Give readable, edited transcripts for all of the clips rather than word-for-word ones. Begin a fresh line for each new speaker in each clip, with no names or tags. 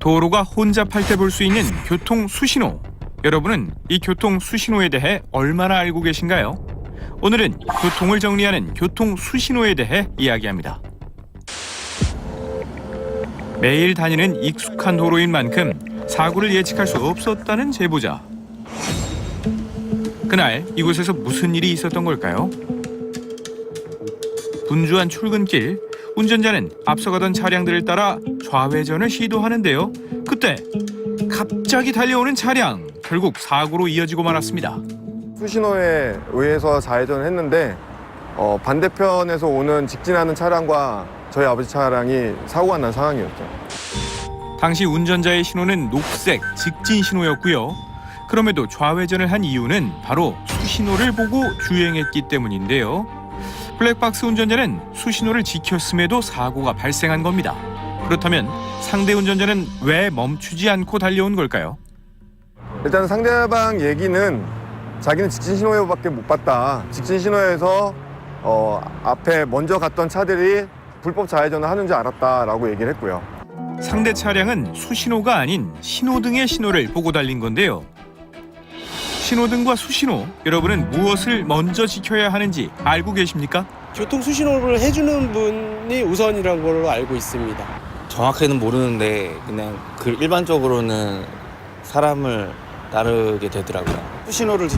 도로가 혼잡할 때 볼 수 있는 교통 수신호. 여러분은 이 교통 수신호에 대해 얼마나 알고 계신가요? 오늘은 교통을 정리하는 교통 수신호에 대해 이야기합니다. 매일 다니는 익숙한 도로인 만큼 사고를 예측할 수 없었다는 제보자. 그날 이곳에서 무슨 일이 있었던 걸까요? 분주한 출근길, 운전자는 앞서가던 차량들을 따라 좌회전을 시도하는데요. 그때 갑자기 달려오는 차량, 결국 사고로 이어지고 말았습니다.
수신호에 의해서 좌회전을 했는데 반대편에서 오는 직진하는 차량과 저희 아버지 차량이 사고가 난 상황이었죠.
당시 운전자의 신호는 녹색 직진 신호였고요. 그럼에도 좌회전을 한 이유는 바로 수신호를 보고 주행했기 때문인데요. 블랙박스 운전자는 수신호를 지켰음에도 사고가 발생한 겁니다. 그렇다면 상대 운전자는 왜 멈추지 않고 달려온 걸까요?
일단 상대방 얘기는 자기는 직진 신호밖에 못 봤다. 직진 신호에서 앞에 먼저 갔던 차들이 불법 좌회전을 하는 줄 알았다라고 얘기를 했고요.
상대 차량은 수신호가 아닌 신호등의 신호를 보고 달린 건데요. 신호등과 수신호, 여러분은 무엇을 먼저 지켜야 하는지 알고 계십니까?
교통 수신호를 해주는 분이 우선이라는 걸로 알고 있습니다.
정확히는 모르는데 그냥 일반적으로는 사람을 따르게 되더라고요.
수신호를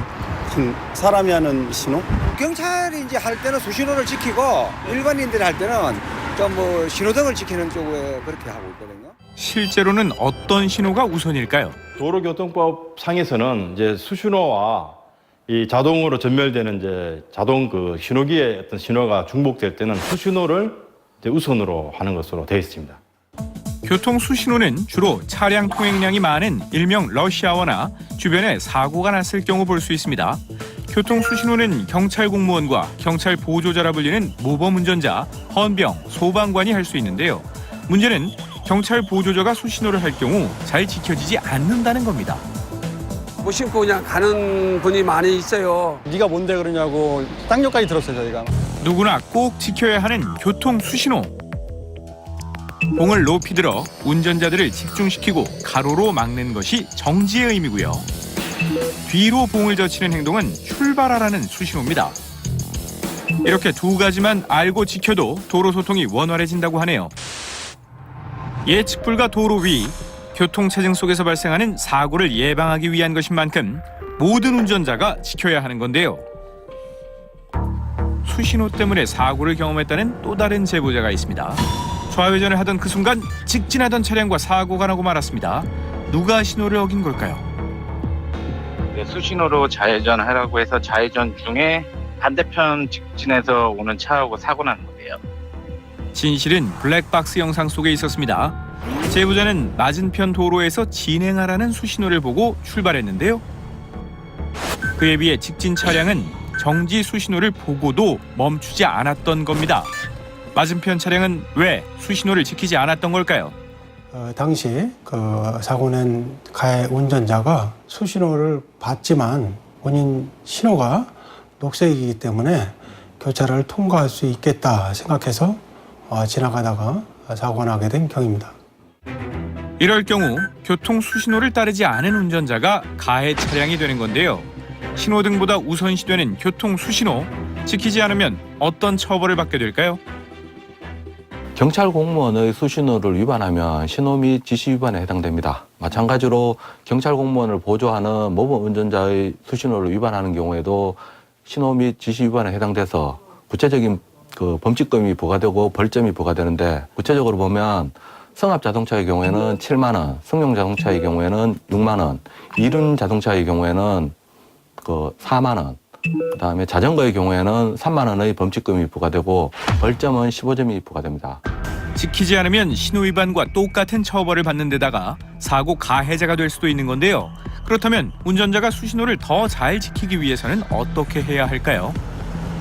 사람이 하는 신호?
경찰이 이제 할 때는 수신호를 지키고 일반인들이 할 때는 좀 뭐 신호등을 지키는 쪽에 그렇게 하고 있거든요.
실제로는 어떤 신호가 우선일까요?
도로교통법 상에서는 이제 수신호와 이 자동으로 전멸되는 이제 자동 그 신호기의 어떤 신호가 중복될 때는 수신호를 이제 우선으로 하는 것으로 되어 있습니다.
교통 수신호는 주로 차량 통행량이 많은 일명 러시아워나 주변에 사고가 났을 경우 볼 수 있습니다. 교통 수신호는 경찰 공무원과 경찰 보조자라 불리는 모범 운전자, 헌병, 소방관이 할 수 있는데요. 문제는 경찰 보조자가 수신호를 할 경우 잘 지켜지지 않는다는 겁니다.
무심코 그냥 가는 분이 많이 있어요.
네가 뭔데 그러냐고 쌍욕까지 들었어요, 저희가.
누구나 꼭 지켜야 하는 교통 수신호. 공을 높이 들어 운전자들을 집중시키고 가로로 막는 것이 정지의 의미고요. 뒤로 봉을 젖히는 행동은 출발하라는 수신호입니다. 이렇게 두 가지만 알고 지켜도 도로 소통이 원활해진다고 하네요. 예측 불가 도로 위, 교통체증 속에서 발생하는 사고를 예방하기 위한 것인 만큼 모든 운전자가 지켜야 하는 건데요. 수신호 때문에 사고를 경험했다는 또 다른 제보자가 있습니다. 좌회전을 하던 그 순간 직진하던 차량과 사고가 나고 말았습니다. 누가 신호를 어긴 걸까요?
수신호로 좌회전하라고 해서 좌회전 중에 반대편 직진해서 오는 차하고 사고 난 거예요.
진실은 블랙박스 영상 속에 있었습니다. 제보자는 맞은편 도로에서 진행하라는 수신호를 보고 출발했는데요. 그에 비해 직진 차량은 정지 수신호를 보고도 멈추지 않았던 겁니다. 맞은편 차량은 왜 수신호를 지키지 않았던 걸까요?
당시 사고 낸 가해 운전자가 수신호를 봤지만 본인 신호가 녹색이기 때문에 교차로를 통과할 수 있겠다 생각해서 지나가다가 사고가 나게 된 경입니다.
이럴 경우 교통 수신호를 따르지 않은 운전자가 가해 차량이 되는 건데요. 신호등보다 우선시되는 교통 수신호, 지키지 않으면 어떤 처벌을 받게 될까요?
경찰 공무원의 수신호를 위반하면 신호 및 지시 위반에 해당됩니다. 마찬가지로 경찰 공무원을 보조하는 모범 운전자의 수신호를 위반하는 경우에도 신호 및 지시 위반에 해당돼서 구체적인 범칙금이 부과되고 벌점이 부과되는데, 구체적으로 보면 승합 자동차의 경우에는 7만 원, 승용 자동차의 경우에는 6만 원, 이륜 자동차의 경우에는 4만 원, 그다음에 자전거의 경우에는 3만 원의 범칙금이 부과되고 벌점은 15점이 부과됩니다.
지키지 않으면 신호 위반과 똑같은 처벌을 받는 데다가 사고 가해자가 될 수도 있는 건데요. 그렇다면 운전자가 수신호를 더 잘 지키기 위해서는 어떻게 해야 할까요?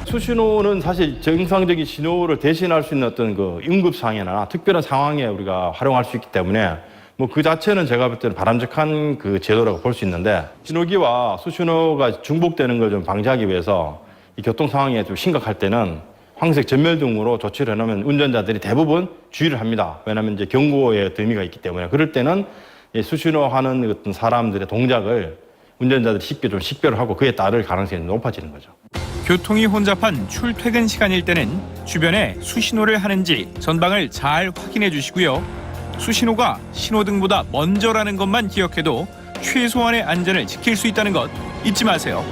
수신호는 사실 정상적인 신호를 대신할 수 있는 어떤 그 응급상황이나 특별한 상황에 우리가 활용할 수 있기 때문에 뭐 그 자체는 제가 볼 때는 바람직한 그 제도라고 볼 수 있는데, 신호기와 수신호가 중복되는 걸 좀 방지하기 위해서 이 교통 상황이 좀 심각할 때는 황색 전멸 등으로 조치를 해놓으면 운전자들이 대부분 주의를 합니다. 왜냐하면 이제 경고의 의미가 있기 때문에. 그럴 때는 이 수신호하는 어떤 사람들의 동작을 운전자들이 쉽게 좀 식별을 하고 그에 따를 가능성이 높아지는 거죠.
교통이 혼잡한 출퇴근 시간일 때는 주변에 수신호를 하는지 전방을 잘 확인해 주시고요. 수신호가 신호등보다 먼저라는 것만 기억해도 최소한의 안전을 지킬 수 있다는 것 잊지 마세요.